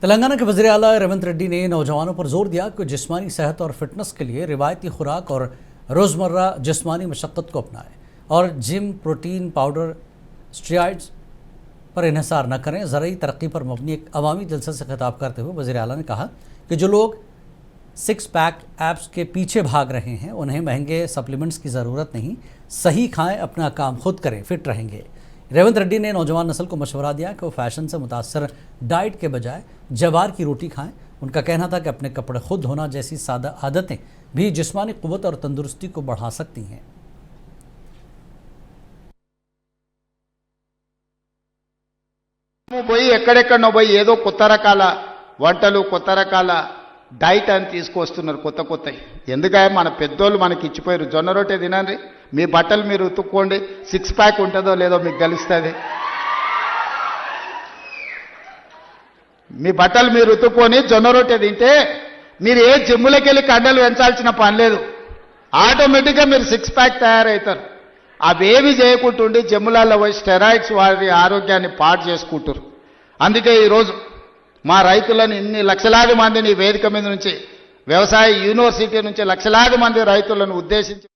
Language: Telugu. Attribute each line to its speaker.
Speaker 1: तेलंगाना के वज़ीर आला रेवंत रेड्डी ने नौजवानों पर जोर दिया कि जिस्मानी सेहत और फिटनेस के लिए रिवायती खुराक और रोज़मर्रा जिस्मानी मशक्क़त को अपनाएं और जिम, प्रोटीन पाउडर, स्टेरॉइड्स पर इन्हिसार न करें। ज़रूरी तरक्की पर मबनी एक अवामी जलसे से खिताब करते हुए वज़ीर आला ने कहा कि जो लोग सिक्स पैक ऐप्स के पीछे भाग रहे हैं उन्हें महंगे सप्लीमेंट्स की ज़रूरत नहीं, सही खाएं, अपना काम खुद करें, फिट रहेंगे। रेवंत रेड्डी ने नौजवान नस्ल को मशवरा दिया कि वो फैशन से मुतासर डाइट के बजाय जवार की रोटी खाएं। उनका कहना था कि अपने कपड़े खुद धोना जैसी सादा आदतें भी जिस्मानी क़ुव्वत और तंदुरुस्ती को बढ़ा सकती हैं।
Speaker 2: పోయి ఎక్కడెక్కడనో పోయి ఏదో కొత్త రకాల వంటలు కొత్త రకాల డైట్ అని తీసుకొస్తున్నారు కొత్తవి. ఎందుకంటే మన పెద్దోళ్ళు మనకి ఇచ్చిపోయారు, జొన్న రొట్టె తినండి, మీ బట్టలు మీరు ఉతుక్కోండి, సిక్స్ ప్యాక్ ఉంటుందో లేదో మీకు తెలుస్తుంది. మీ బట్టలు మీరు ఉతుక్కొని జొన్న రొట్టె తింటే మీరు ఏ జిమ్ములకి వెళ్ళి కండలు పెంచాల్సిన పని లేదు, ఆటోమేటిక్గా మీరు సిక్స్ ప్యాక్ తయారవుతారు. అవేవి చేయకుంటుండి జిమ్ములలో పోయి స్టెరాయిడ్స్ వారి ఆరోగ్యాన్ని పాడు చేసుకుంటారు. అందుకే ఈరోజు మా రైతులను ఇన్ని లక్షలాది మందిని వేదిక మీద నుంచి వ్యవసాయ యూనివర్సిటీ నుంచి లక్షలాది మంది రైతులను ఉద్దేశించి